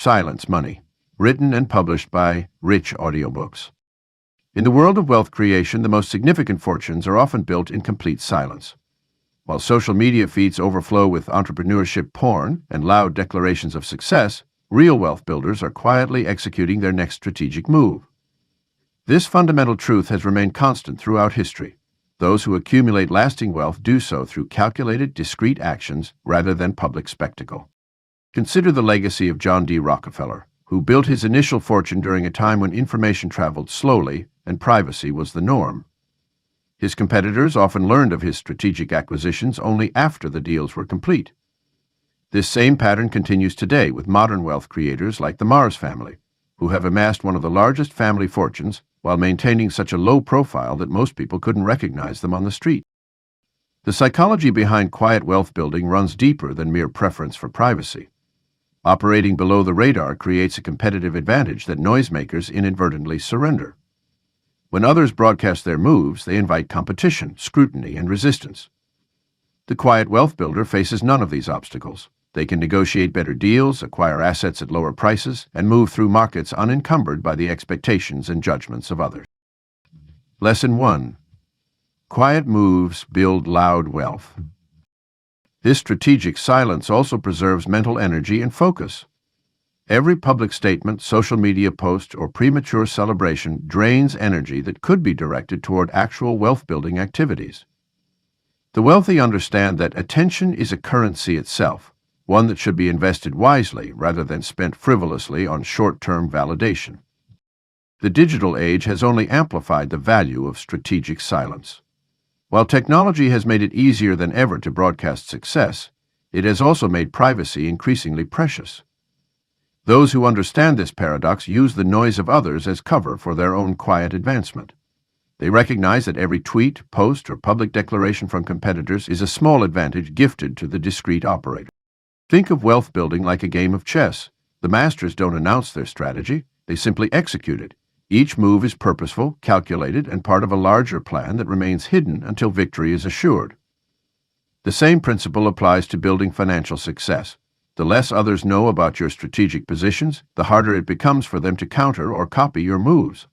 Silence Money, written and published by Rich Audiobooks. In the world of wealth creation, the most significant fortunes are often built in complete silence. While social media feeds overflow with entrepreneurship porn and loud declarations of success, real wealth builders are quietly executing their next strategic move. This fundamental truth has remained constant throughout history. Those who accumulate lasting wealth do so through calculated, discreet actions rather than public spectacle. Consider the legacy of John D. Rockefeller, who built his initial fortune during a time when information traveled slowly and privacy was the norm. His competitors often learned of his strategic acquisitions only after the deals were complete. This same pattern continues today with modern wealth creators like the Mars family, who have amassed one of the largest family fortunes while maintaining such a low profile that most people couldn't recognize them on the street. The psychology behind quiet wealth building runs deeper than mere preference for privacy. Operating below the radar creates a competitive advantage that noisemakers inadvertently surrender. When others broadcast their moves, they invite competition, scrutiny, and resistance. The quiet wealth builder faces none of these obstacles. They can negotiate better deals, acquire assets at lower prices, and move through markets unencumbered by the expectations and judgments of others. Lesson 1. Quiet moves build loud wealth. This strategic silence also preserves mental energy and focus. Every public statement, social media post, or premature celebration drains energy that could be directed toward actual wealth-building activities. The wealthy understand that attention is a currency itself, one that should be invested wisely rather than spent frivolously on short-term validation. The digital age has only amplified the value of strategic silence. While technology has made it easier than ever to broadcast success, it has also made privacy increasingly precious. Those who understand this paradox use the noise of others as cover for their own quiet advancement. They recognize that every tweet, post, or public declaration from competitors is a small advantage gifted to the discreet operator. Think of wealth building like a game of chess. The masters don't announce their strategy, they simply execute it. Each move is purposeful, calculated, and part of a larger plan that remains hidden until victory is assured. The same principle applies to building financial success. The less others know about your strategic positions, the harder it becomes for them to counter or copy your moves.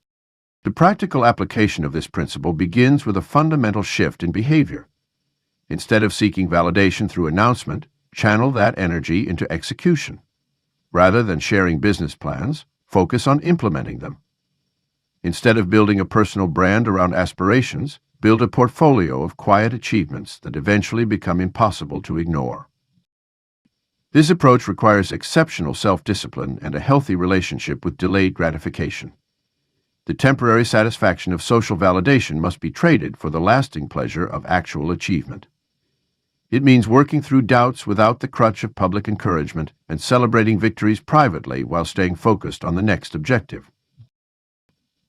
The practical application of this principle begins with a fundamental shift in behavior. Instead of seeking validation through announcement, channel that energy into execution. Rather than sharing business plans, focus on implementing them. Instead of building a personal brand around aspirations, build a portfolio of quiet achievements that eventually become impossible to ignore. This approach requires exceptional self-discipline and a healthy relationship with delayed gratification. The temporary satisfaction of social validation must be traded for the lasting pleasure of actual achievement. It means working through doubts without the crutch of public encouragement and celebrating victories privately while staying focused on the next objective.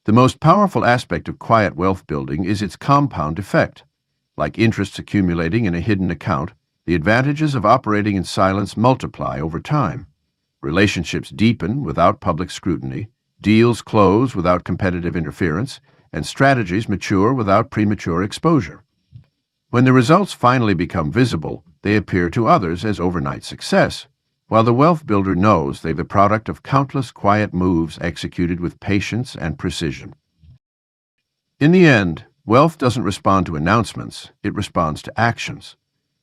The most powerful aspect of quiet wealth building is its compound effect. Like interest accumulating in a hidden account, the advantages of operating in silence multiply over time. Relationships deepen without public scrutiny, deals close without competitive interference, and strategies mature without premature exposure. When the results finally become visible, they appear to others as overnight success, while the wealth builder knows they're the product of countless quiet moves executed with patience and precision. In the end, wealth doesn't respond to announcements, it responds to actions.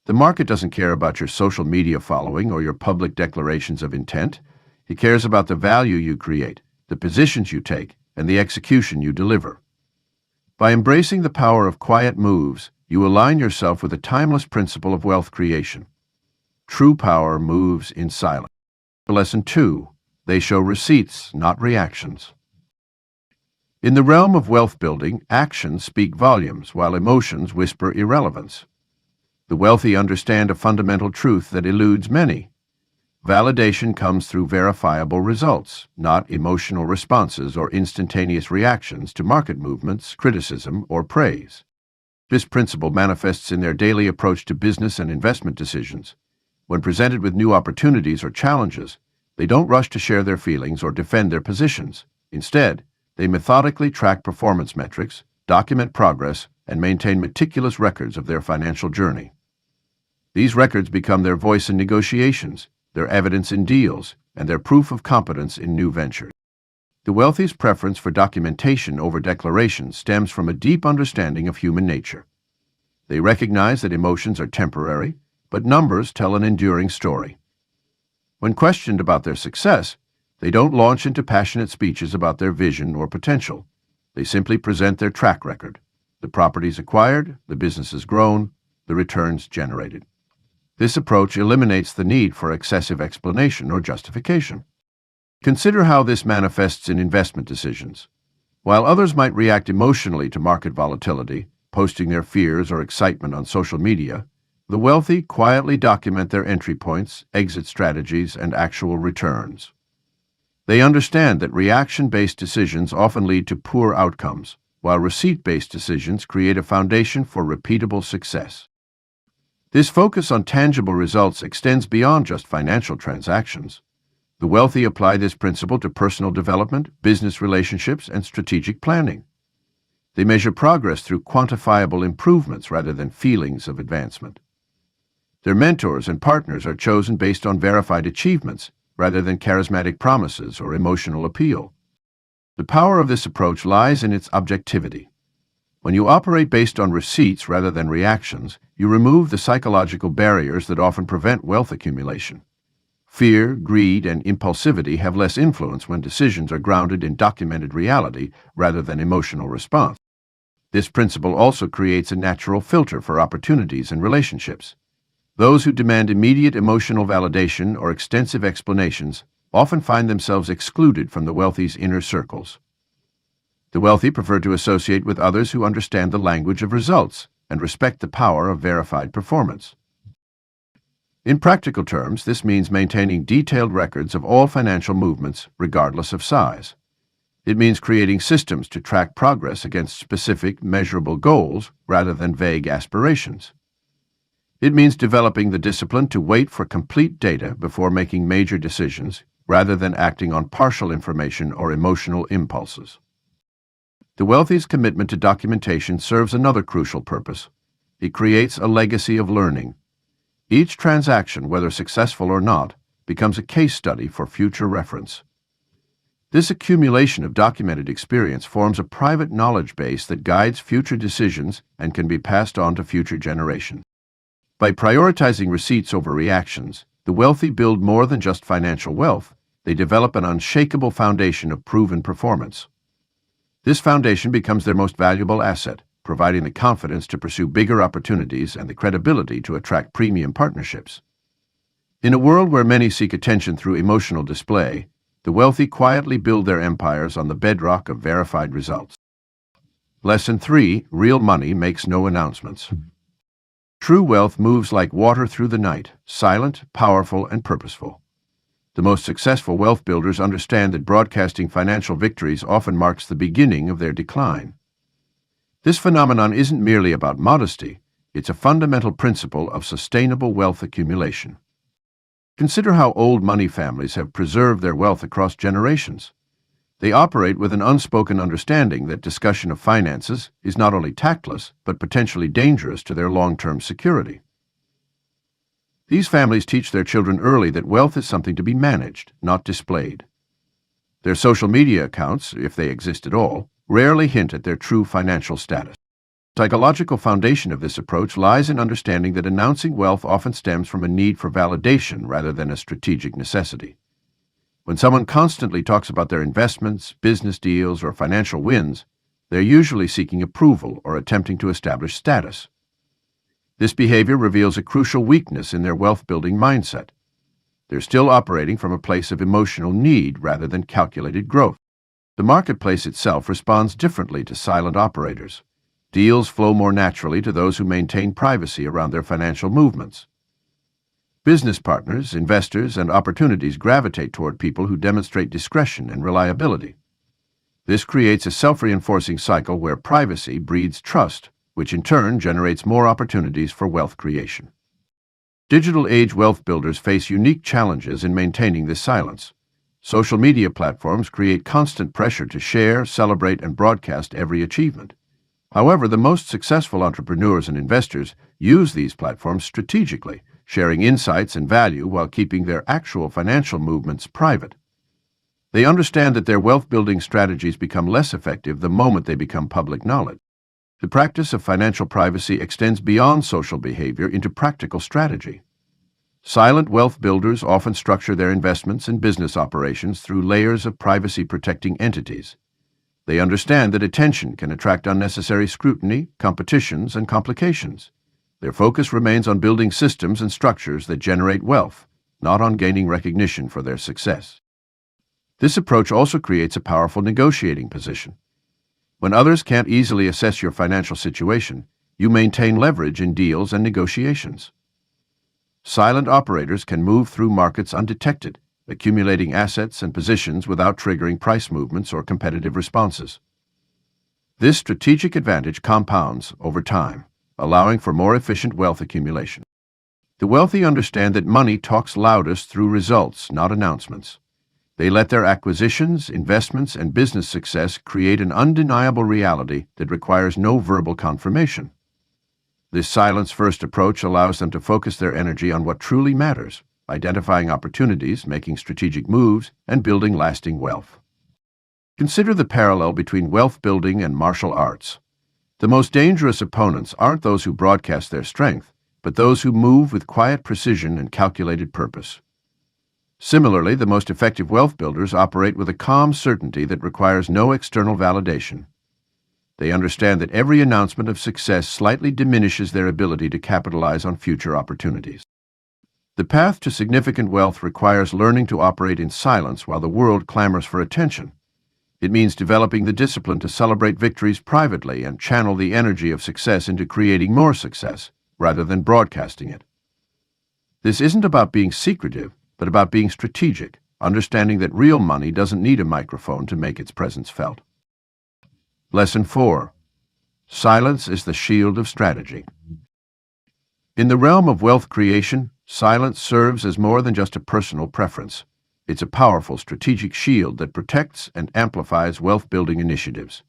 The market doesn't care about your social media following or your public declarations of intent. It cares about the value you create, the positions you take, and the execution you deliver. By embracing the power of quiet moves, you align yourself with the timeless principle of wealth creation. True power moves in silence. Lesson 2. They show receipts, not reactions. In the realm of wealth building, actions speak volumes, while emotions whisper irrelevance. The wealthy understand a fundamental truth that eludes many. Validation comes through verifiable results, not emotional responses or instantaneous reactions to market movements, criticism, or praise. This principle manifests in their daily approach to business and investment decisions. When presented with new opportunities or challenges, they don't rush to share their feelings or defend their positions. Instead, they methodically track performance metrics, document progress, and maintain meticulous records of their financial journey. These records become their voice in negotiations, their evidence in deals, and their proof of competence in new ventures. The wealthy's preference for documentation over declaration stems from a deep understanding of human nature. They recognize that emotions are temporary, but numbers tell an enduring story. When questioned about their success, they don't launch into passionate speeches about their vision or potential. They simply present their track record: the properties acquired, the businesses grown, the returns generated. This approach eliminates the need for excessive explanation or justification. Consider how this manifests in investment decisions. While others might react emotionally to market volatility, posting their fears or excitement on social media, the wealthy quietly document their entry points, exit strategies, and actual returns. They understand that reaction-based decisions often lead to poor outcomes, while receipt-based decisions create a foundation for repeatable success. This focus on tangible results extends beyond just financial transactions. The wealthy apply this principle to personal development, business relationships, and strategic planning. They measure progress through quantifiable improvements rather than feelings of advancement. Their mentors and partners are chosen based on verified achievements rather than charismatic promises or emotional appeal. The power of this approach lies in its objectivity. When you operate based on receipts rather than reactions, you remove the psychological barriers that often prevent wealth accumulation. Fear, greed, and impulsivity have less influence when decisions are grounded in documented reality rather than emotional response. This principle also creates a natural filter for opportunities and relationships. Those who demand immediate emotional validation or extensive explanations often find themselves excluded from the wealthy's inner circles. The wealthy prefer to associate with others who understand the language of results and respect the power of verified performance. In practical terms, this means maintaining detailed records of all financial movements, regardless of size. It means creating systems to track progress against specific, measurable goals rather than vague aspirations. It means developing the discipline to wait for complete data before making major decisions, rather than acting on partial information or emotional impulses. The wealthy's commitment to documentation serves another crucial purpose. It creates a legacy of learning. Each transaction, whether successful or not, becomes a case study for future reference. This accumulation of documented experience forms a private knowledge base that guides future decisions and can be passed on to future generations. By prioritizing receipts over reactions, the wealthy build more than just financial wealth. They develop an unshakable foundation of proven performance. This foundation becomes their most valuable asset, providing the confidence to pursue bigger opportunities and the credibility to attract premium partnerships. In a world where many seek attention through emotional display, the wealthy quietly build their empires on the bedrock of verified results. Lesson 3: Real money makes no announcements. True wealth moves like water through the night, silent, powerful, and purposeful. The most successful wealth builders understand that broadcasting financial victories often marks the beginning of their decline. This phenomenon isn't merely about modesty, it's a fundamental principle of sustainable wealth accumulation. Consider how old money families have preserved their wealth across generations. They operate with an unspoken understanding that discussion of finances is not only tactless, but potentially dangerous to their long-term security. These families teach their children early that wealth is something to be managed, not displayed. Their social media accounts, if they exist at all, rarely hint at their true financial status. The psychological foundation of this approach lies in understanding that announcing wealth often stems from a need for validation rather than a strategic necessity. When someone constantly talks about their investments, business deals, or financial wins, they're usually seeking approval or attempting to establish status. This behavior reveals a crucial weakness in their wealth-building mindset. They're still operating from a place of emotional need rather than calculated growth. The marketplace itself responds differently to silent operators. Deals flow more naturally to those who maintain privacy around their financial movements. Business partners, investors, and opportunities gravitate toward people who demonstrate discretion and reliability. This creates a self-reinforcing cycle where privacy breeds trust, which in turn generates more opportunities for wealth creation. Digital age wealth builders face unique challenges in maintaining this silence. Social media platforms create constant pressure to share, celebrate, and broadcast every achievement. However, the most successful entrepreneurs and investors use these platforms strategically, sharing insights and value while keeping their actual financial movements private. They understand that their wealth-building strategies become less effective the moment they become public knowledge. The practice of financial privacy extends beyond social behavior into practical strategy. Silent wealth builders often structure their investments and business operations through layers of privacy-protecting entities. They understand that attention can attract unnecessary scrutiny, competitions, and complications. Their focus remains on building systems and structures that generate wealth, not on gaining recognition for their success. This approach also creates a powerful negotiating position. When others can't easily assess your financial situation, you maintain leverage in deals and negotiations. Silent operators can move through markets undetected, accumulating assets and positions without triggering price movements or competitive responses. This strategic advantage compounds over time, allowing for more efficient wealth accumulation. The wealthy understand that money talks loudest through results, not announcements. They let their acquisitions, investments, and business success create an undeniable reality that requires no verbal confirmation. This silence-first approach allows them to focus their energy on what truly matters, identifying opportunities, making strategic moves, and building lasting wealth. Consider the parallel between wealth building and martial arts. The most dangerous opponents aren't those who broadcast their strength, but those who move with quiet precision and calculated purpose. Similarly, the most effective wealth builders operate with a calm certainty that requires no external validation. They understand that every announcement of success slightly diminishes their ability to capitalize on future opportunities. The path to significant wealth requires learning to operate in silence while the world clamors for attention. It means developing the discipline to celebrate victories privately and channel the energy of success into creating more success, rather than broadcasting it. This isn't about being secretive, but about being strategic, understanding that real money doesn't need a microphone to make its presence felt. Lesson 4. Silence is the shield of strategy. In the realm of wealth creation, silence serves as more than just a personal preference. It's a powerful strategic shield that protects and amplifies wealth-building initiatives.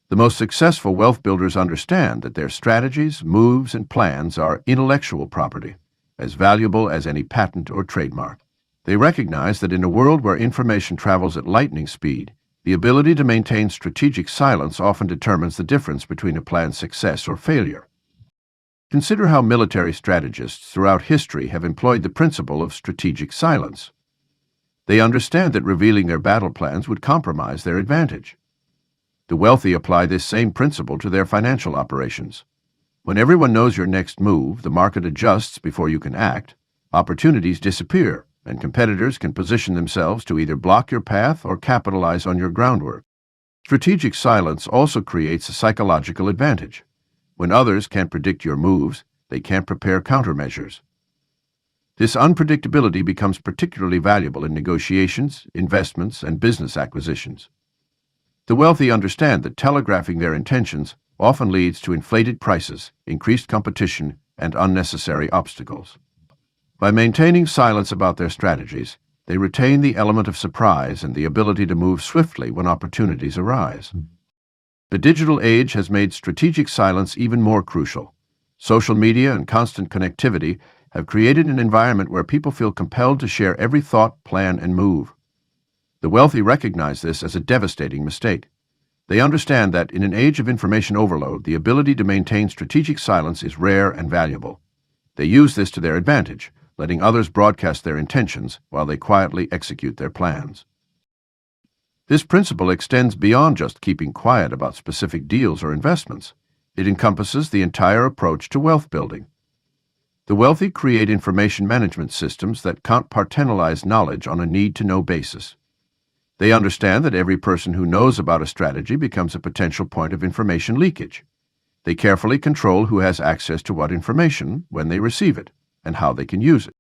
The most successful wealth builders understand that their strategies, moves, and plans are intellectual property, as valuable as any patent or trademark. They recognize that in a world where information travels at lightning speed, the ability to maintain strategic silence often determines the difference between a plan's success or failure. Consider how military strategists throughout history have employed the principle of strategic silence. They understand that revealing their battle plans would compromise their advantage. The wealthy apply this same principle to their financial operations. When everyone knows your next move, the market adjusts before you can act, opportunities disappear, and competitors can position themselves to either block your path or capitalize on your groundwork. Strategic silence also creates a psychological advantage. When others can't predict your moves, they can't prepare countermeasures. This unpredictability becomes particularly valuable in negotiations, investments, and business acquisitions. The wealthy understand that telegraphing their intentions often leads to inflated prices, increased competition, and unnecessary obstacles. By maintaining silence about their strategies, they retain the element of surprise and the ability to move swiftly when opportunities arise. The digital age has made strategic silence even more crucial. Social media and constant connectivity have created an environment where people feel compelled to share every thought, plan, and move. The wealthy recognize this as a devastating mistake. They understand that in an age of information overload, the ability to maintain strategic silence is rare and valuable. They use this to their advantage, letting others broadcast their intentions while they quietly execute their plans. This principle extends beyond just keeping quiet about specific deals or investments. It encompasses the entire approach to wealth building. The wealthy create information management systems that compartmentalize knowledge on a need-to-know basis. They understand that every person who knows about a strategy becomes a potential point of information leakage. They carefully control who has access to what information, when they receive it, and how they can use it.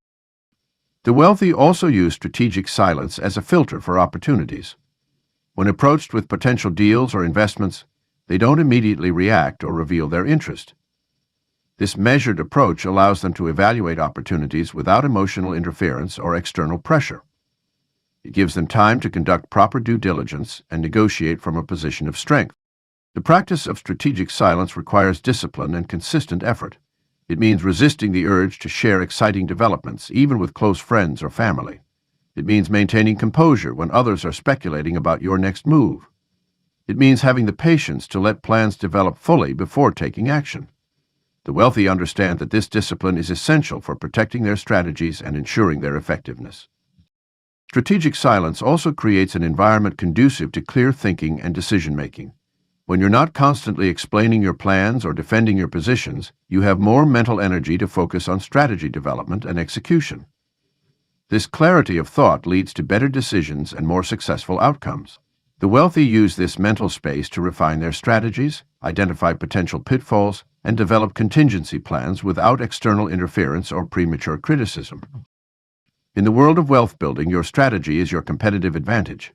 The wealthy also use strategic silence as a filter for opportunities. When approached with potential deals or investments, they don't immediately react or reveal their interest. This measured approach allows them to evaluate opportunities without emotional interference or external pressure. It gives them time to conduct proper due diligence and negotiate from a position of strength. The practice of strategic silence requires discipline and consistent effort. It means resisting the urge to share exciting developments, even with close friends or family. It means maintaining composure when others are speculating about your next move. It means having the patience to let plans develop fully before taking action. The wealthy understand that this discipline is essential for protecting their strategies and ensuring their effectiveness. Strategic silence also creates an environment conducive to clear thinking and decision-making. When you're not constantly explaining your plans or defending your positions, you have more mental energy to focus on strategy development and execution. This clarity of thought leads to better decisions and more successful outcomes. The wealthy use this mental space to refine their strategies, identify potential pitfalls, and develop contingency plans without external interference or premature criticism. In the world of wealth building, your strategy is your competitive advantage.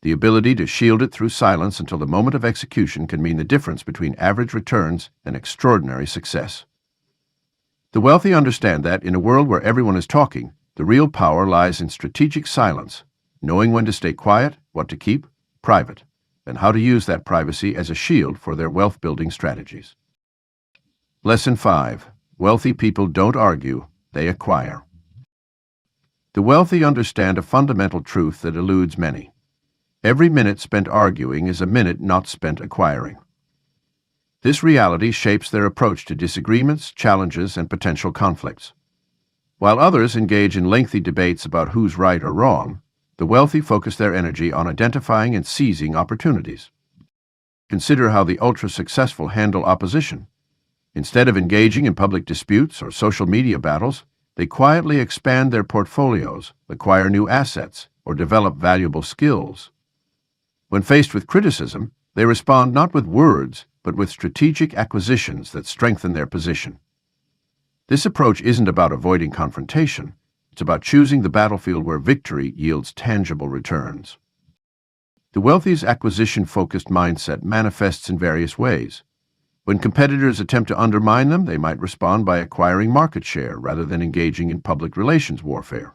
The ability to shield it through silence until the moment of execution can mean the difference between average returns and extraordinary success. The wealthy understand that, in a world where everyone is talking, the real power lies in strategic silence, knowing when to stay quiet, what to keep private, and how to use that privacy as a shield for their wealth-building strategies. Lesson 5. Wealthy people don't argue, they acquire. The wealthy understand a fundamental truth that eludes many. Every minute spent arguing is a minute not spent acquiring. This reality shapes their approach to disagreements, challenges, and potential conflicts. While others engage in lengthy debates about who's right or wrong, the wealthy focus their energy on identifying and seizing opportunities. Consider how the ultra-successful handle opposition. Instead of engaging in public disputes or social media battles, they quietly expand their portfolios, acquire new assets, or develop valuable skills. When faced with criticism, they respond not with words, but with strategic acquisitions that strengthen their position. This approach isn't about avoiding confrontation. It's about choosing the battlefield where victory yields tangible returns. The wealthy's acquisition-focused mindset manifests in various ways. When competitors attempt to undermine them, they might respond by acquiring market share rather than engaging in public relations warfare.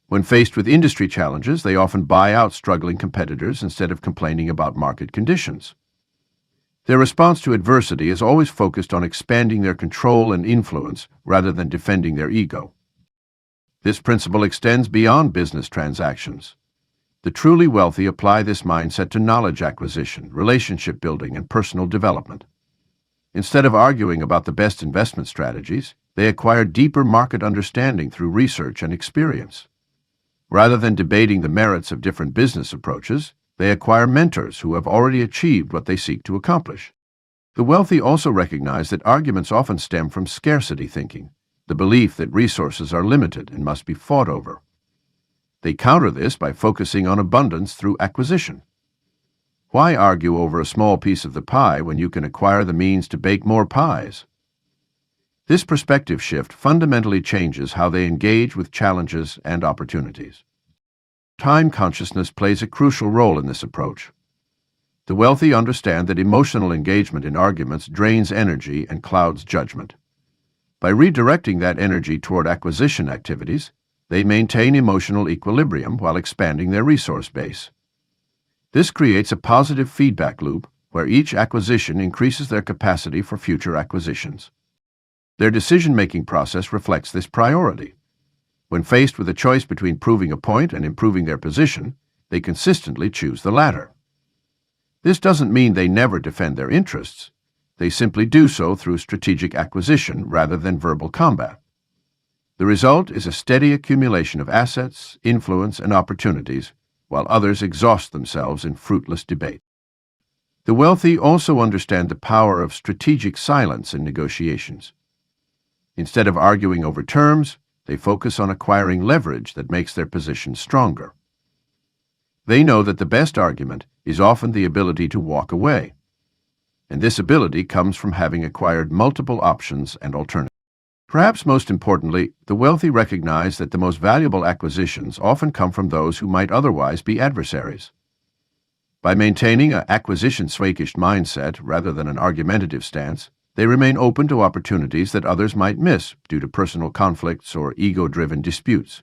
When faced with industry challenges, they often buy out struggling competitors instead of complaining about market conditions. Their response to adversity is always focused on expanding their control and influence rather than defending their ego. This principle extends beyond business transactions. The truly wealthy apply this mindset to knowledge acquisition, relationship building, and personal development. Instead of arguing about the best investment strategies, they acquire deeper market understanding through research and experience. Rather than debating the merits of different business approaches, they acquire mentors who have already achieved what they seek to accomplish. The wealthy also recognize that arguments often stem from scarcity thinking, the belief that resources are limited and must be fought over. They counter this by focusing on abundance through acquisition. Why argue over a small piece of the pie when you can acquire the means to bake more pies? This perspective shift fundamentally changes how they engage with challenges and opportunities. Time consciousness plays a crucial role in this approach. The wealthy understand that emotional engagement in arguments drains energy and clouds judgment. By redirecting that energy toward acquisition activities, they maintain emotional equilibrium while expanding their resource base. This creates a positive feedback loop where each acquisition increases their capacity for future acquisitions. Their decision-making process reflects this priority. When faced with a choice between proving a point and improving their position, they consistently choose the latter. This doesn't mean they never defend their interests. They simply do so through strategic acquisition rather than verbal combat. The result is a steady accumulation of assets, influence, and opportunities, while others exhaust themselves in fruitless debate. The wealthy also understand the power of strategic silence in negotiations. Instead of arguing over terms, they focus on acquiring leverage that makes their position stronger. They know that the best argument is often the ability to walk away, and this ability comes from having acquired multiple options and alternatives. Perhaps most importantly, the wealthy recognize that the most valuable acquisitions often come from those who might otherwise be adversaries. By maintaining an acquisition-swakished mindset rather than an argumentative stance, they remain open to opportunities that others might miss due to personal conflicts or ego-driven disputes.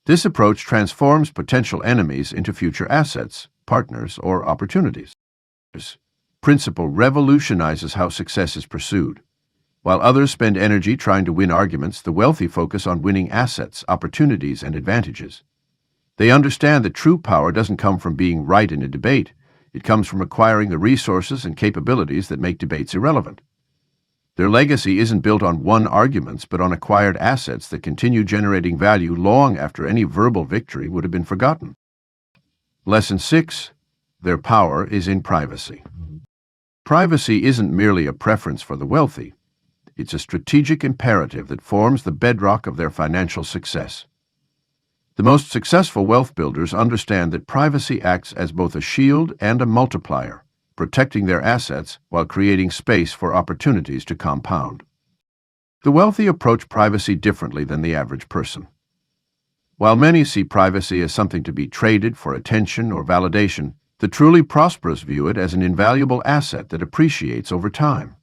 This approach transforms potential enemies into future assets, partners, or opportunities. This principle revolutionizes how success is pursued. While others spend energy trying to win arguments, the wealthy focus on winning assets, opportunities, and advantages. They understand that true power doesn't come from being right in a debate. It comes from acquiring the resources and capabilities that make debates irrelevant. Their legacy isn't built on won arguments, but on acquired assets that continue generating value long after any verbal victory would have been forgotten. Lesson 6. Their power is in privacy. Privacy isn't merely a preference for the wealthy. It's a strategic imperative that forms the bedrock of their financial success. The most successful wealth builders understand that privacy acts as both a shield and a multiplier, protecting their assets while creating space for opportunities to compound. The wealthy approach privacy differently than the average person. While many see privacy as something to be traded for attention or validation, the truly prosperous view it as an invaluable asset that appreciates over time.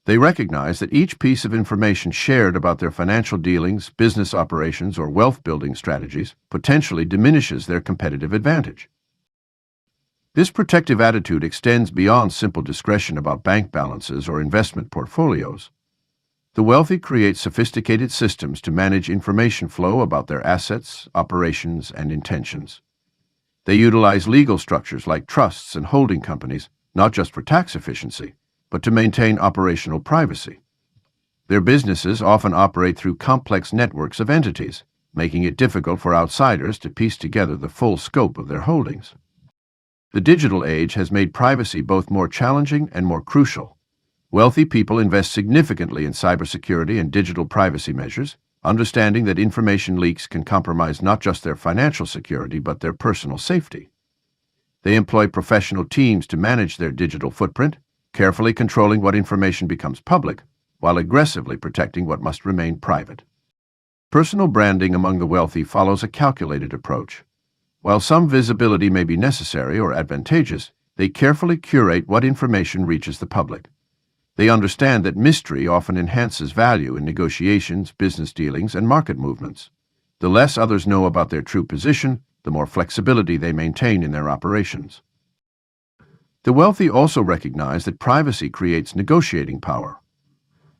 They recognize that each piece of information shared about their financial dealings, business operations, or wealth-building strategies potentially diminishes their competitive advantage. This protective attitude extends beyond simple discretion about bank balances or investment portfolios. The wealthy create sophisticated systems to manage information flow about their assets, operations, and intentions. They utilize legal structures like trusts and holding companies, not just for tax efficiency, but to maintain operational privacy. Their businesses often operate through complex networks of entities, making it difficult for outsiders to piece together the full scope of their holdings. The digital age has made privacy both more challenging and more crucial. Wealthy people invest significantly in cybersecurity and digital privacy measures, understanding that information leaks can compromise not just their financial security but their personal safety. They employ professional teams to manage their digital footprint, carefully controlling what information becomes public, while aggressively protecting what must remain private. Personal branding among the wealthy follows a calculated approach. While some visibility may be necessary or advantageous, they carefully curate what information reaches the public. They understand that mystery often enhances value in negotiations, business dealings, and market movements. The less others know about their true position, the more flexibility they maintain in their operations. The wealthy also recognize that privacy creates negotiating power.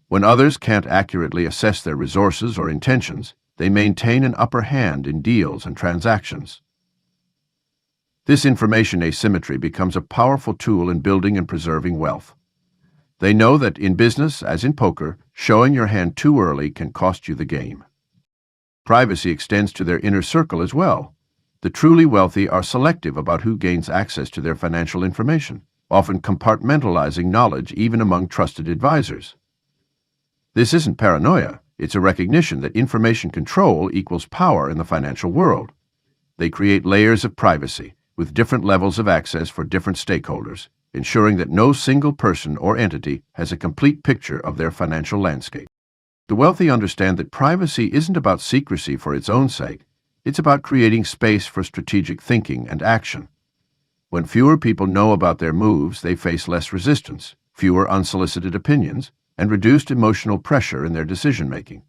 When others can't accurately assess their resources or intentions, they maintain an upper hand in deals and transactions. This information asymmetry becomes a powerful tool in building and preserving wealth. They know that in business, as in poker, showing your hand too early can cost you the game. Privacy extends to their inner circle as well. The truly wealthy are selective about who gains access to their financial information, often compartmentalizing knowledge even among trusted advisors. This isn't paranoia, it's a recognition that information control equals power in the financial world. They create layers of privacy, with different levels of access for different stakeholders, ensuring that no single person or entity has a complete picture of their financial landscape. The wealthy understand that privacy isn't about secrecy for its own sake. It's about creating space for strategic thinking and action. When fewer people know about their moves, they face less resistance, fewer unsolicited opinions, and reduced emotional pressure in their decision-making.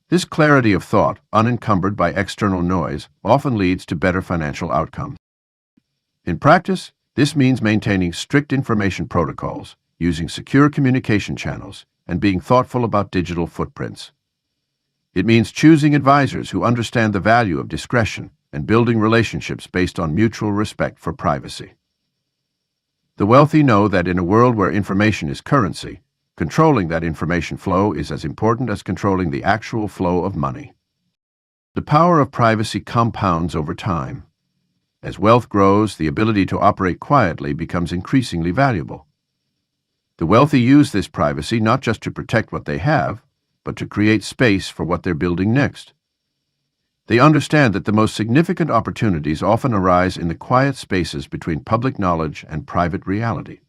This clarity of thought, unencumbered by external noise, often leads to better financial outcomes. In practice, this means maintaining strict information protocols, using secure communication channels, and being thoughtful about digital footprints. It means choosing advisors who understand the value of discretion and building relationships based on mutual respect for privacy. The wealthy know that in a world where information is currency, controlling that information flow is as important as controlling the actual flow of money. The power of privacy compounds over time. As wealth grows, the ability to operate quietly becomes increasingly valuable. The wealthy use this privacy not just to protect what they have, but to create space for what they're building next. They understand that the most significant opportunities often arise in the quiet spaces between public knowledge and private reality.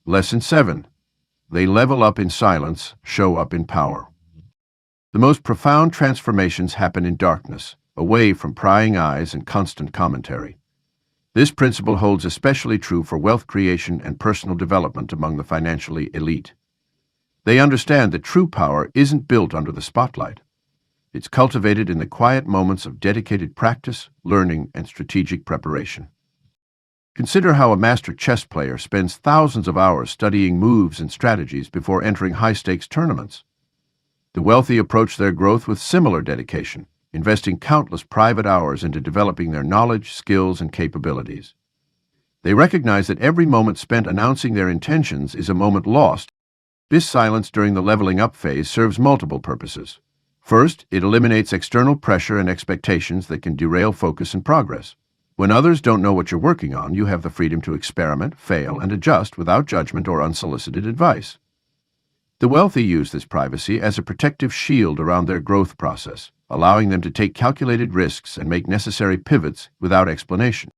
Lesson 7. They level up in silence, show up in power. The most profound transformations happen in darkness, away from prying eyes and constant commentary. This principle holds especially true for wealth creation and personal development among the financially elite. They understand that true power isn't built under the spotlight. It's cultivated in the quiet moments of dedicated practice, learning, and strategic preparation. Consider how a master chess player spends thousands of hours studying moves and strategies before entering high-stakes tournaments. The wealthy approach their growth with similar dedication, investing countless private hours into developing their knowledge, skills, and capabilities. They recognize that every moment spent announcing their intentions is a moment lost. This silence during the leveling up phase serves multiple purposes. First, it eliminates external pressure and expectations that can derail focus and progress. When others don't know what you're working on, you have the freedom to experiment, fail, and adjust without judgment or unsolicited advice. The wealthy use this privacy as a protective shield around their growth process, allowing them to take calculated risks and make necessary pivots without explanation.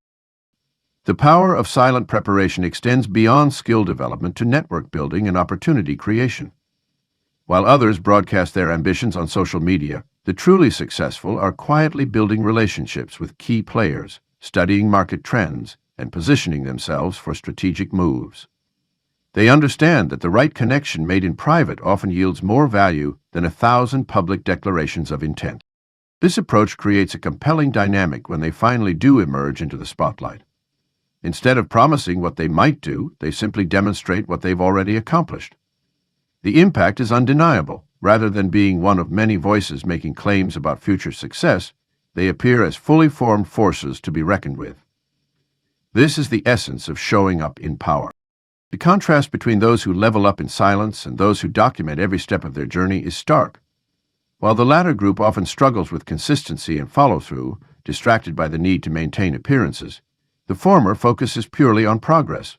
The power of silent preparation extends beyond skill development to network building and opportunity creation. While others broadcast their ambitions on social media, the truly successful are quietly building relationships with key players, studying market trends, and positioning themselves for strategic moves. They understand that the right connection made in private often yields more value than 1,000 public declarations of intent. This approach creates a compelling dynamic when they finally do emerge into the spotlight. Instead of promising what they might do, they simply demonstrate what they've already accomplished. The impact is undeniable. Rather than being one of many voices making claims about future success, they appear as fully formed forces to be reckoned with. This is the essence of showing up in power. The contrast between those who level up in silence and those who document every step of their journey is stark. While the latter group often struggles with consistency and follow-through, distracted by the need to maintain appearances, the former focuses purely on progress.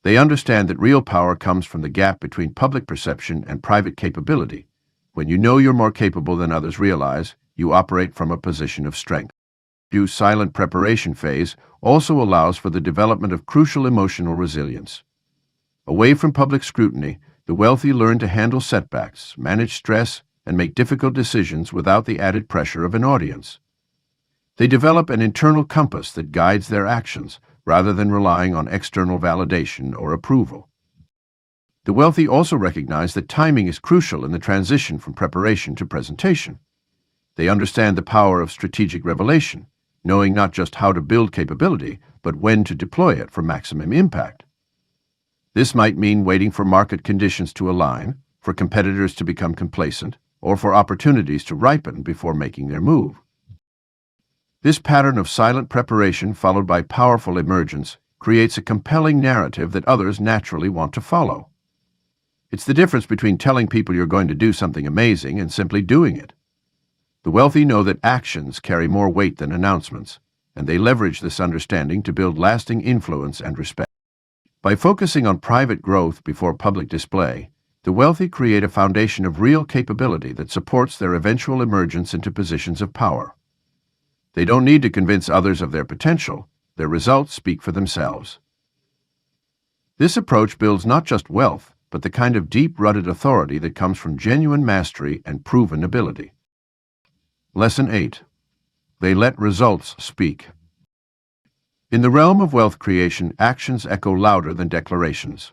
They understand that real power comes from the gap between public perception and private capability. When you know you're more capable than others realize, you operate from a position of strength. The silent preparation phase also allows for the development of crucial emotional resilience. Away from public scrutiny, the wealthy learn to handle setbacks, manage stress, and make difficult decisions without the added pressure of an audience. They develop an internal compass that guides their actions, rather than relying on external validation or approval. The wealthy also recognize that timing is crucial in the transition from preparation to presentation. They understand the power of strategic revelation, knowing not just how to build capability, but when to deploy it for maximum impact. This might mean waiting for market conditions to align, for competitors to become complacent, or for opportunities to ripen before making their move. This pattern of silent preparation followed by powerful emergence creates a compelling narrative that others naturally want to follow. It's the difference between telling people you're going to do something amazing and simply doing it. The wealthy know that actions carry more weight than announcements, and they leverage this understanding to build lasting influence and respect. By focusing on private growth before public display, the wealthy create a foundation of real capability that supports their eventual emergence into positions of power. They don't need to convince others of their potential. Their results speak for themselves. This approach builds not just wealth, but the kind of deep-rooted authority that comes from genuine mastery and proven ability. Lesson 8. They let results speak. In the realm of wealth creation, actions echo louder than declarations.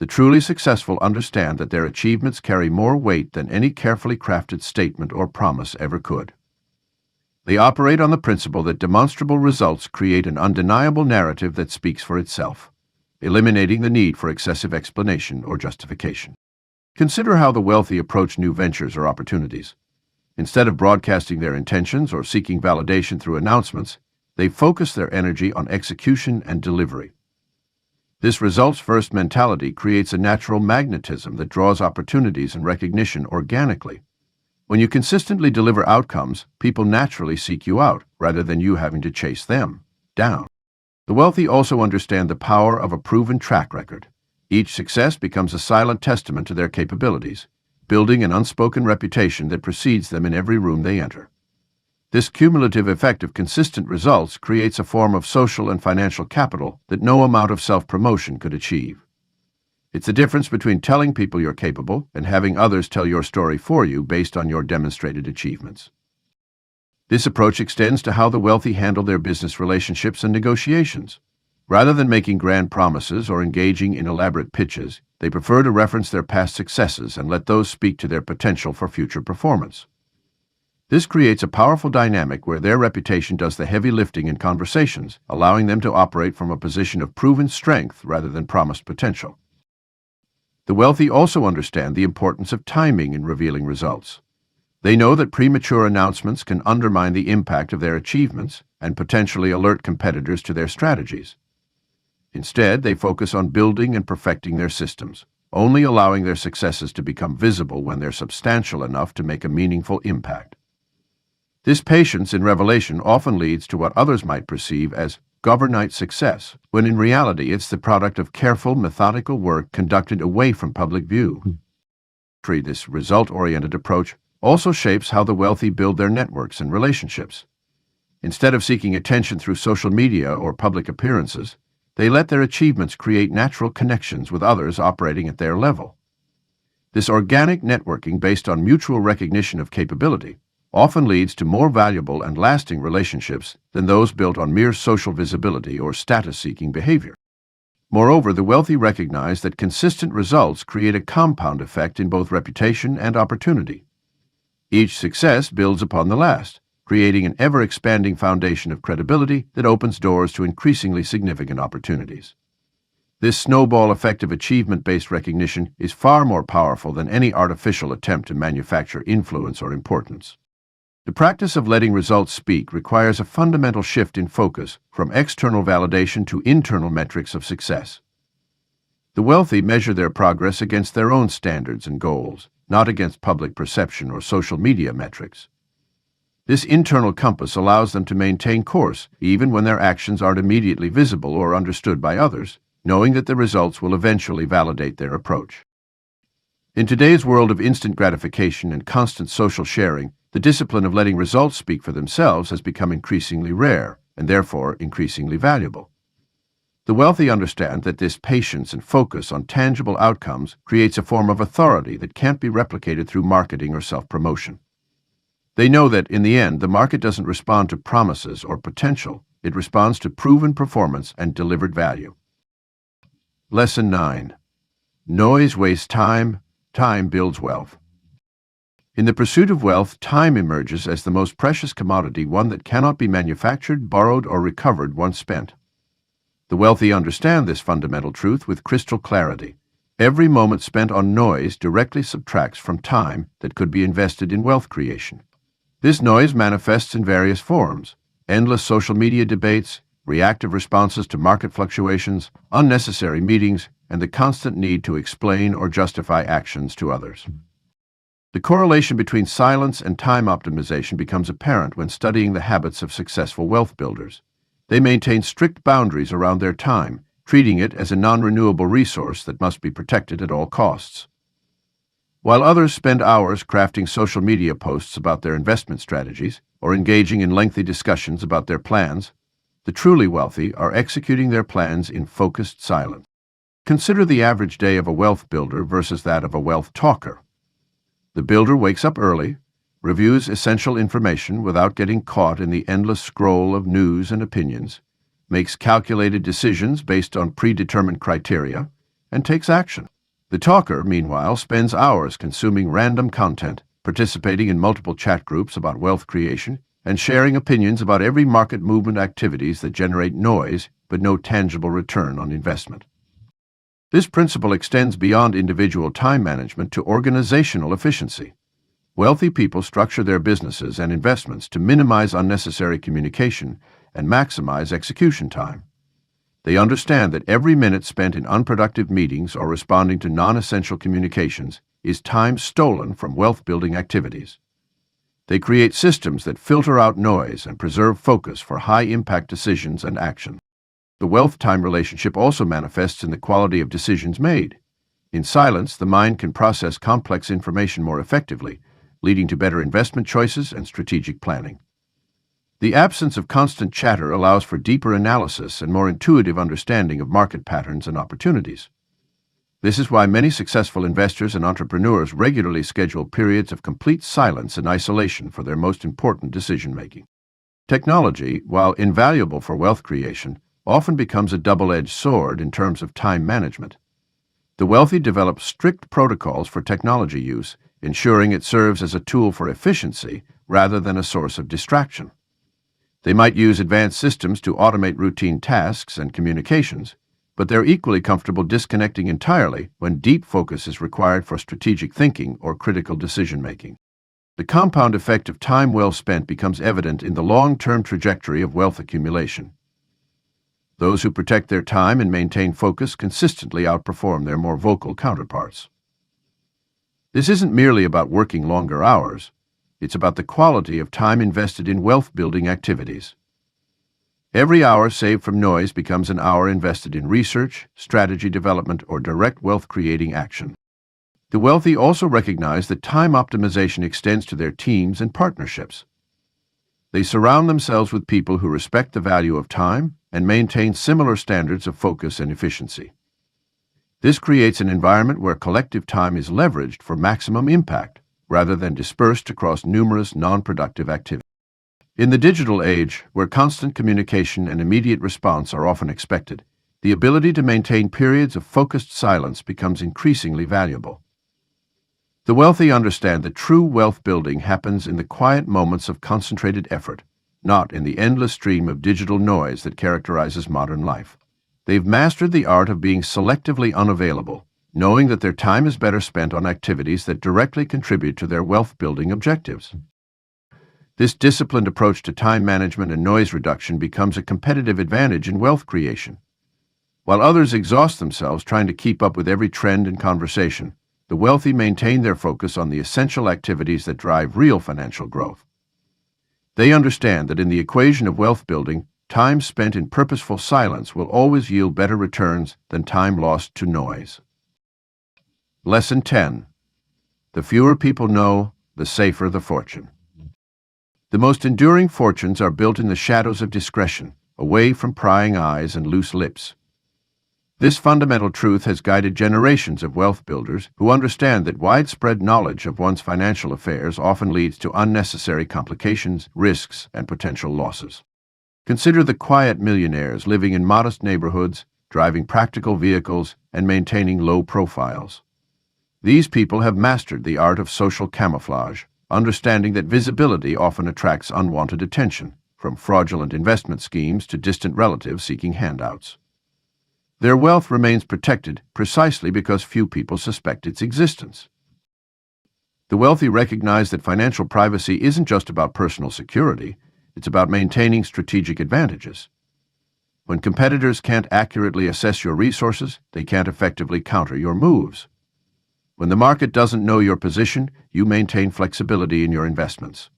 The truly successful understand that their achievements carry more weight than any carefully crafted statement or promise ever could. They operate on the principle that demonstrable results create an undeniable narrative that speaks for itself, eliminating the need for excessive explanation or justification. Consider how the wealthy approach new ventures or opportunities. Instead of broadcasting their intentions or seeking validation through announcements, they focus their energy on execution and delivery. This results-first mentality creates a natural magnetism that draws opportunities and recognition organically. When you consistently deliver outcomes, people naturally seek you out, rather than you having to chase them down. The wealthy also understand the power of a proven track record. Each success becomes a silent testament to their capabilities, building an unspoken reputation that precedes them in every room they enter. This cumulative effect of consistent results creates a form of social and financial capital that no amount of self-promotion could achieve. It's the difference between telling people you're capable and having others tell your story for you based on your demonstrated achievements. This approach extends to how the wealthy handle their business relationships and negotiations. Rather than making grand promises or engaging in elaborate pitches, they prefer to reference their past successes and let those speak to their potential for future performance. This creates a powerful dynamic where their reputation does the heavy lifting in conversations, allowing them to operate from a position of proven strength rather than promised potential. The wealthy also understand the importance of timing in revealing results. They know that premature announcements can undermine the impact of their achievements and potentially alert competitors to their strategies. Instead, they focus on building and perfecting their systems, only allowing their successes to become visible when they're substantial enough to make a meaningful impact. This patience in revelation often leads to what others might perceive as overnight success, when in reality it's the product of careful, methodical work conducted away from public view. This result-oriented approach also shapes how the wealthy build their networks and relationships. Instead of seeking attention through social media or public appearances, they let their achievements create natural connections with others operating at their level. This organic networking based on mutual recognition of capability often leads to more valuable and lasting relationships than those built on mere social visibility or status-seeking behavior. Moreover, the wealthy recognize that consistent results create a compound effect in both reputation and opportunity. Each success builds upon the last, creating an ever-expanding foundation of credibility that opens doors to increasingly significant opportunities. This snowball effect of achievement-based recognition is far more powerful than any artificial attempt to manufacture influence or importance. The practice of letting results speak requires a fundamental shift in focus from external validation to internal metrics of success. The wealthy measure their progress against their own standards and goals, not against public perception or social media metrics. This internal compass allows them to maintain course even when their actions aren't immediately visible or understood by others, knowing that the results will eventually validate their approach. In today's world of instant gratification and constant social sharing, the discipline of letting results speak for themselves has become increasingly rare and therefore increasingly valuable. The wealthy understand that this patience and focus on tangible outcomes creates a form of authority that can't be replicated through marketing or self-promotion. They know that, in the end, the market doesn't respond to promises or potential. It responds to proven performance and delivered value. Lesson 9. Noise wastes time, time builds wealth. In the pursuit of wealth, time emerges as the most precious commodity, one that cannot be manufactured, borrowed, or recovered once spent. The wealthy understand this fundamental truth with crystal clarity. Every moment spent on noise directly subtracts from time that could be invested in wealth creation. This noise manifests in various forms: endless social media debates, reactive responses to market fluctuations, unnecessary meetings, and the constant need to explain or justify actions to others. The correlation between silence and time optimization becomes apparent when studying the habits of successful wealth builders. They maintain strict boundaries around their time, treating it as a non-renewable resource that must be protected at all costs. While others spend hours crafting social media posts about their investment strategies or engaging in lengthy discussions about their plans, the truly wealthy are executing their plans in focused silence. Consider the average day of a wealth builder versus that of a wealth talker. The builder wakes up early, reviews essential information without getting caught in the endless scroll of news and opinions, makes calculated decisions based on predetermined criteria, and takes action. The talker, meanwhile, spends hours consuming random content, participating in multiple chat groups about wealth creation, and sharing opinions about every market movement activities that generate noise but no tangible return on investment. This principle extends beyond individual time management to organizational efficiency. Wealthy people structure their businesses and investments to minimize unnecessary communication and maximize execution time. They understand that every minute spent in unproductive meetings or responding to non-essential communications is time stolen from wealth-building activities. They create systems that filter out noise and preserve focus for high-impact decisions and action. The wealth-time relationship also manifests in the quality of decisions made. In silence, the mind can process complex information more effectively, leading to better investment choices and strategic planning. The absence of constant chatter allows for deeper analysis and more intuitive understanding of market patterns and opportunities. This is why many successful investors and entrepreneurs regularly schedule periods of complete silence and isolation for their most important decision-making. Technology, while invaluable for wealth creation, often becomes a double-edged sword in terms of time management. The wealthy develop strict protocols for technology use, ensuring it serves as a tool for efficiency rather than a source of distraction. They might use advanced systems to automate routine tasks and communications, but they're equally comfortable disconnecting entirely when deep focus is required for strategic thinking or critical decision-making. The compound effect of time well spent becomes evident in the long-term trajectory of wealth accumulation. Those who protect their time and maintain focus consistently outperform their more vocal counterparts. This isn't merely about working longer hours. It's about the quality of time invested in wealth-building activities. Every hour saved from noise becomes an hour invested in research, strategy development, or direct wealth-creating action. The wealthy also recognize that time optimization extends to their teams and partnerships. They surround themselves with people who respect the value of time and maintain similar standards of focus and efficiency. This creates an environment where collective time is leveraged for maximum impact rather than dispersed across numerous non-productive activities. In the digital age, where constant communication and immediate response are often expected, the ability to maintain periods of focused silence becomes increasingly valuable. The wealthy understand that true wealth building happens in the quiet moments of concentrated effort, not in the endless stream of digital noise that characterizes modern life. They've mastered the art of being selectively unavailable, knowing that their time is better spent on activities that directly contribute to their wealth-building objectives. This disciplined approach to time management and noise reduction becomes a competitive advantage in wealth creation. While others exhaust themselves trying to keep up with every trend and conversation, the wealthy maintain their focus on the essential activities that drive real financial growth. They understand that in the equation of wealth building, time spent in purposeful silence will always yield better returns than time lost to noise. Lesson 10. The fewer people know, the safer the fortune. The most enduring fortunes are built in the shadows of discretion, away from prying eyes and loose lips. This fundamental truth has guided generations of wealth builders who understand that widespread knowledge of one's financial affairs often leads to unnecessary complications, risks, and potential losses. Consider the quiet millionaires living in modest neighborhoods, driving practical vehicles, and maintaining low profiles. These people have mastered the art of social camouflage, understanding that visibility often attracts unwanted attention, from fraudulent investment schemes to distant relatives seeking handouts. Their wealth remains protected precisely because few people suspect its existence. The wealthy recognize that financial privacy isn't just about personal security, it's about maintaining strategic advantages. When competitors can't accurately assess your resources, they can't effectively counter your moves. When the market doesn't know your position, you maintain flexibility in your investments.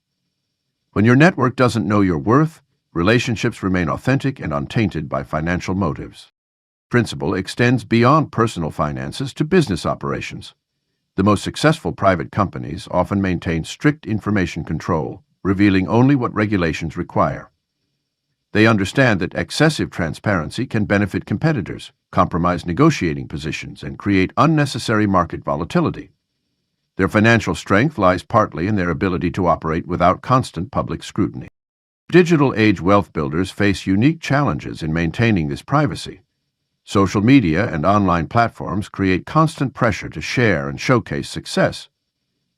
When your network doesn't know your worth, relationships remain authentic and untainted by financial motives. Principle extends beyond personal finances to business operations. The most successful private companies often maintain strict information control, revealing only what regulations require. They understand that excessive transparency can benefit competitors, compromise negotiating positions, and create unnecessary market volatility. Their financial strength lies partly in their ability to operate without constant public scrutiny. Digital age wealth builders face unique challenges in maintaining this privacy. Social media and online platforms create constant pressure to share and showcase success.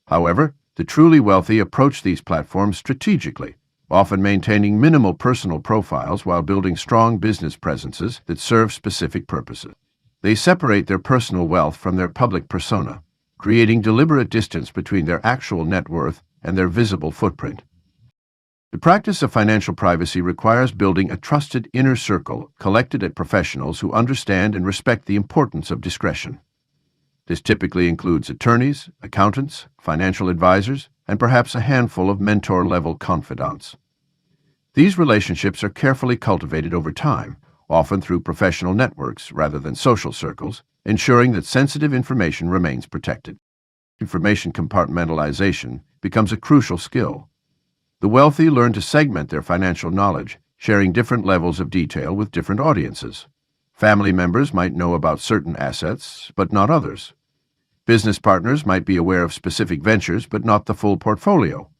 However, the truly wealthy approach these platforms strategically, often maintaining minimal personal profiles while building strong business presences that serve specific purposes. They separate their personal wealth from their public persona, creating deliberate distance between their actual net worth and their visible footprint. The practice of financial privacy requires building a trusted inner circle collected at professionals who understand and respect the importance of discretion. This typically includes attorneys, accountants, financial advisors, and perhaps a handful of mentor-level confidants. These relationships are carefully cultivated over time, often through professional networks rather than social circles, ensuring that sensitive information remains protected. Information compartmentalization becomes a crucial skill. The wealthy learn to segment their financial knowledge, sharing different levels of detail with different audiences. Family members might know about certain assets, but not others. Business partners might be aware of specific ventures, but not the full portfolio.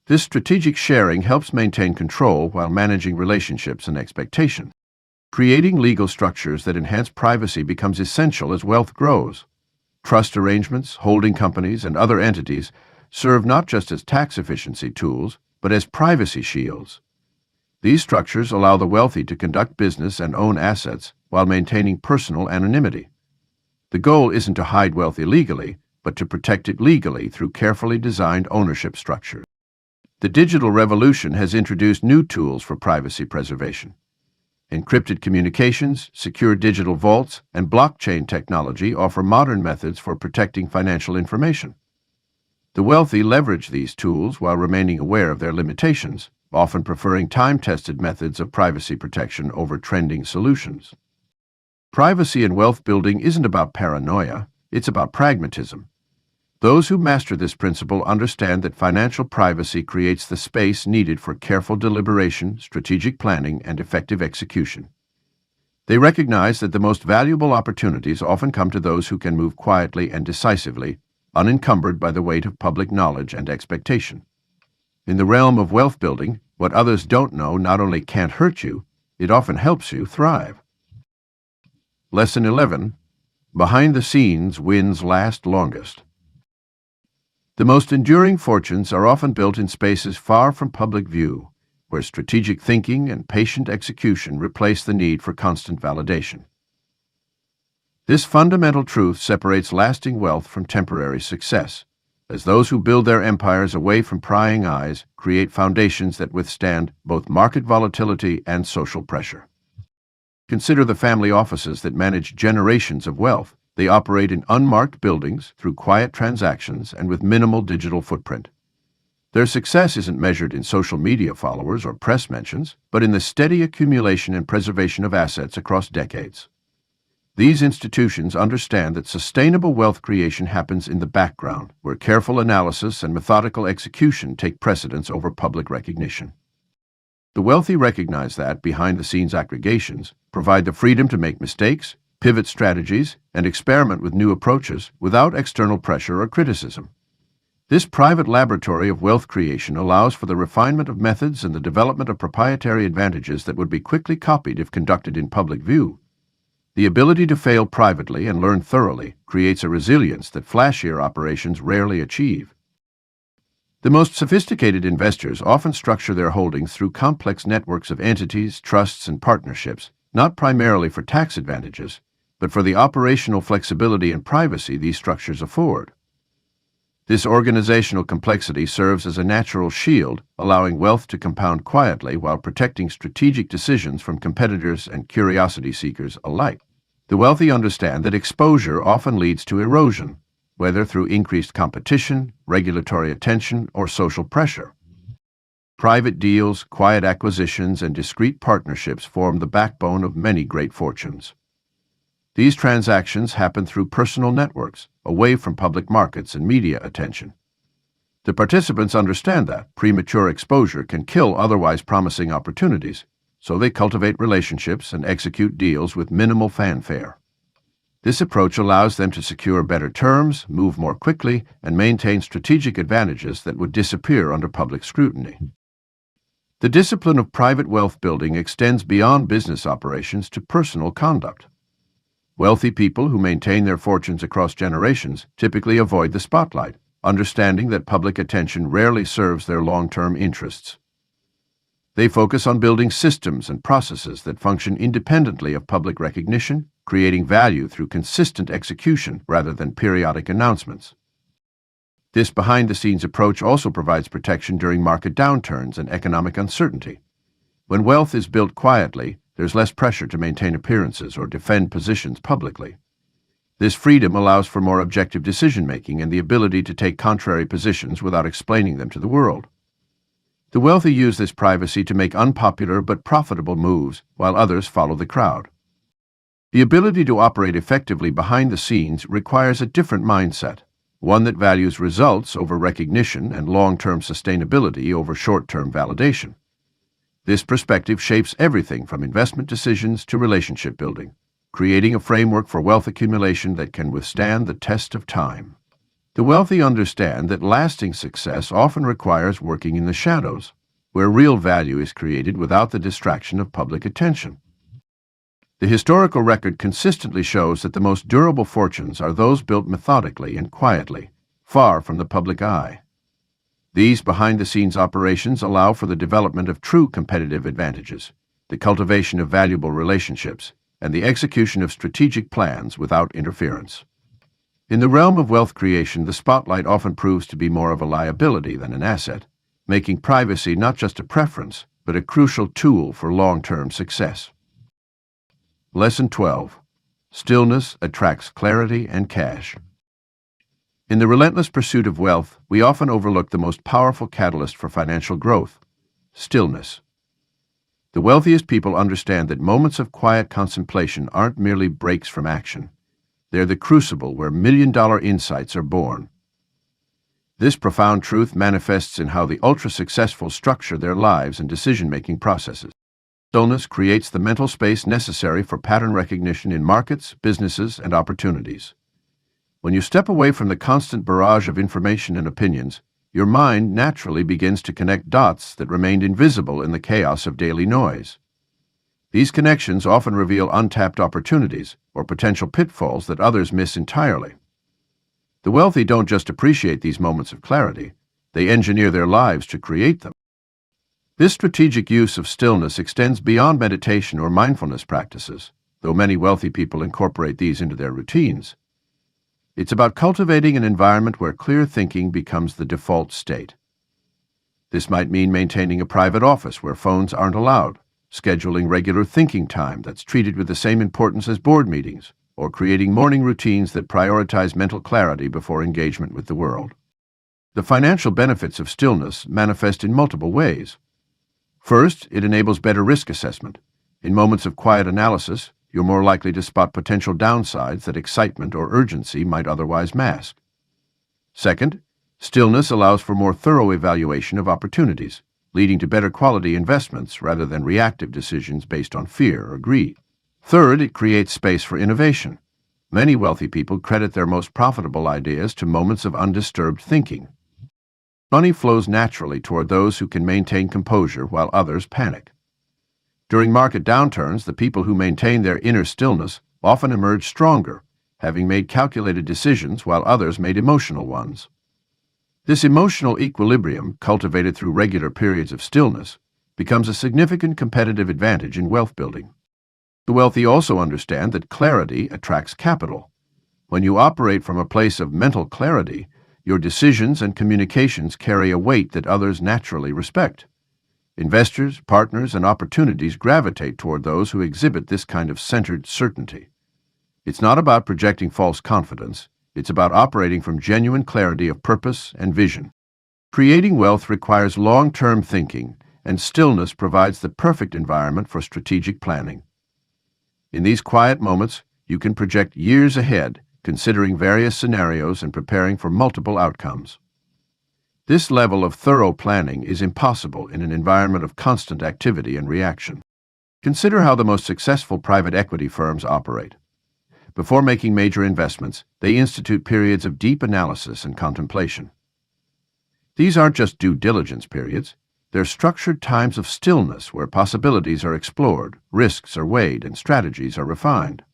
This strategic sharing helps maintain control while managing relationships and expectations. Creating legal structures that enhance privacy becomes essential as wealth grows. Trust arrangements, holding companies, and other entities serve not just as tax efficiency tools, but as privacy shields. These structures allow the wealthy to conduct business and own assets while maintaining personal anonymity. The goal isn't to hide wealth illegally, but to protect it legally through carefully designed ownership structures. The digital revolution has introduced new tools for privacy preservation. Encrypted communications, secure digital vaults, and blockchain technology offer modern methods for protecting financial information. The wealthy leverage these tools while remaining aware of their limitations, often preferring time-tested methods of privacy protection over trending solutions. Privacy in wealth building isn't about paranoia, it's about pragmatism. Those who master this principle understand that financial privacy creates the space needed for careful deliberation, strategic planning, and effective execution. They recognize that the most valuable opportunities often come to those who can move quietly and decisively, unencumbered by the weight of public knowledge and expectation. In the realm of wealth building, what others don't know not only can't hurt you, it often helps you thrive. Lesson 11. Behind the scenes wins last longest. The most enduring fortunes are often built in spaces far from public view, where strategic thinking and patient execution replace the need for constant validation. This fundamental truth separates lasting wealth from temporary success, as those who build their empires away from prying eyes create foundations that withstand both market volatility and social pressure. Consider the family offices that manage generations of wealth. They operate in unmarked buildings, through quiet transactions, and with minimal digital footprint. Their success isn't measured in social media followers or press mentions, but in the steady accumulation and preservation of assets across decades. These institutions understand that sustainable wealth creation happens in the background, where careful analysis and methodical execution take precedence over public recognition. The wealthy recognize that behind-the-scenes aggregations provide the freedom to make mistakes, pivot strategies, and experiment with new approaches without external pressure or criticism. This private laboratory of wealth creation allows for the refinement of methods and the development of proprietary advantages that would be quickly copied if conducted in public view. The ability to fail privately and learn thoroughly creates a resilience that flashier operations rarely achieve. The most sophisticated investors often structure their holdings through complex networks of entities, trusts, and partnerships, not primarily for tax advantages, but for the operational flexibility and privacy these structures afford. This organizational complexity serves as a natural shield, allowing wealth to compound quietly while protecting strategic decisions from competitors and curiosity seekers alike. The wealthy understand that exposure often leads to erosion, whether through increased competition, regulatory attention, or social pressure. Private deals, quiet acquisitions, and discreet partnerships form the backbone of many great fortunes. These transactions happen through personal networks, away from public markets and media attention. The participants understand that premature exposure can kill otherwise promising opportunities, so they cultivate relationships and execute deals with minimal fanfare. This approach allows them to secure better terms, move more quickly, and maintain strategic advantages that would disappear under public scrutiny. The discipline of private wealth building extends beyond business operations to personal conduct. Wealthy people who maintain their fortunes across generations typically avoid the spotlight, understanding that public attention rarely serves their long-term interests. They focus on building systems and processes that function independently of public recognition, creating value through consistent execution rather than periodic announcements. This behind-the-scenes approach also provides protection during market downturns and economic uncertainty. When wealth is built quietly, there's less pressure to maintain appearances or defend positions publicly. This freedom allows for more objective decision-making and the ability to take contrary positions without explaining them to the world. The wealthy use this privacy to make unpopular but profitable moves, while others follow the crowd. The ability to operate effectively behind the scenes requires a different mindset, one that values results over recognition and long-term sustainability over short-term validation. This perspective shapes everything from investment decisions to relationship building, creating a framework for wealth accumulation that can withstand the test of time. The wealthy understand that lasting success often requires working in the shadows, where real value is created without the distraction of public attention. The historical record consistently shows that the most durable fortunes are those built methodically and quietly, far from the public eye. These behind-the-scenes operations allow for the development of true competitive advantages, the cultivation of valuable relationships, and the execution of strategic plans without interference. In the realm of wealth creation, the spotlight often proves to be more of a liability than an asset, making privacy not just a preference, but a crucial tool for long-term success. Lesson 12. Stillness attracts clarity and cash. In the relentless pursuit of wealth, we often overlook the most powerful catalyst for financial growth: stillness. The wealthiest people understand that moments of quiet contemplation aren't merely breaks from action. They're the crucible where million-dollar insights are born. This profound truth manifests in how the ultra-successful structure their lives and decision-making processes. Stillness creates the mental space necessary for pattern recognition in markets, businesses, and opportunities. When you step away from the constant barrage of information and opinions, your mind naturally begins to connect dots that remained invisible in the chaos of daily noise. These connections often reveal untapped opportunities or potential pitfalls that others miss entirely. The wealthy don't just appreciate these moments of clarity, they engineer their lives to create them. This strategic use of stillness extends beyond meditation or mindfulness practices, though many wealthy people incorporate these into their routines. It's about cultivating an environment where clear thinking becomes the default state. This might mean maintaining a private office where phones aren't allowed, scheduling regular thinking time that's treated with the same importance as board meetings, or creating morning routines that prioritize mental clarity before engagement with the world. The financial benefits of stillness manifest in multiple ways. First, it enables better risk assessment. In moments of quiet analysis, you're more likely to spot potential downsides that excitement or urgency might otherwise mask. Second, stillness allows for more thorough evaluation of opportunities, leading to better quality investments rather than reactive decisions based on fear or greed. Third, it creates space for innovation. Many wealthy people credit their most profitable ideas to moments of undisturbed thinking. Money flows naturally toward those who can maintain composure while others panic. During market downturns, the people who maintain their inner stillness often emerge stronger, having made calculated decisions while others made emotional ones. This emotional equilibrium, cultivated through regular periods of stillness, becomes a significant competitive advantage in wealth building. The wealthy also understand that clarity attracts capital. When you operate from a place of mental clarity, your decisions and communications carry a weight that others naturally respect. Investors, partners, and opportunities gravitate toward those who exhibit this kind of centered certainty. It's not about projecting false confidence, it's about operating from genuine clarity of purpose and vision. Creating wealth requires long-term thinking, and stillness provides the perfect environment for strategic planning. In these quiet moments, you can project years ahead, considering various scenarios and preparing for multiple outcomes. This level of thorough planning is impossible in an environment of constant activity and reaction. Consider how the most successful private equity firms operate. Before making major investments, they institute periods of deep analysis and contemplation. These aren't just due diligence periods, they're structured times of stillness where possibilities are explored, risks are weighed, and strategies are refined.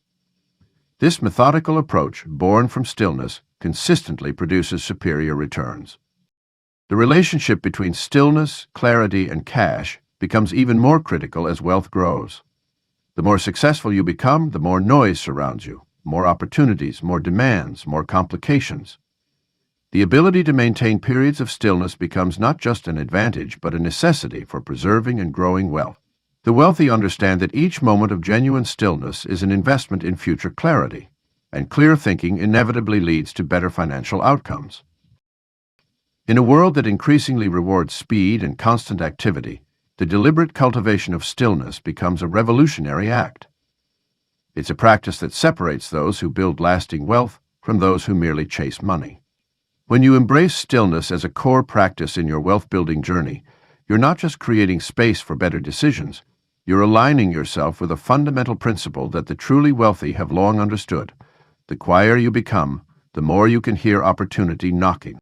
This methodical approach, born from stillness, consistently produces superior returns. The relationship between stillness, clarity, and cash becomes even more critical as wealth grows. The more successful you become, the more noise surrounds you, more opportunities, more demands, more complications. The ability to maintain periods of stillness becomes not just an advantage, but a necessity for preserving and growing wealth. The wealthy understand that each moment of genuine stillness is an investment in future clarity, and clear thinking inevitably leads to better financial outcomes. In a world that increasingly rewards speed and constant activity, the deliberate cultivation of stillness becomes a revolutionary act. It's a practice that separates those who build lasting wealth from those who merely chase money. When you embrace stillness as a core practice in your wealth-building journey, you're not just creating space for better decisions, you're aligning yourself with a fundamental principle that the truly wealthy have long understood. The quieter you become, the more you can hear opportunity knocking.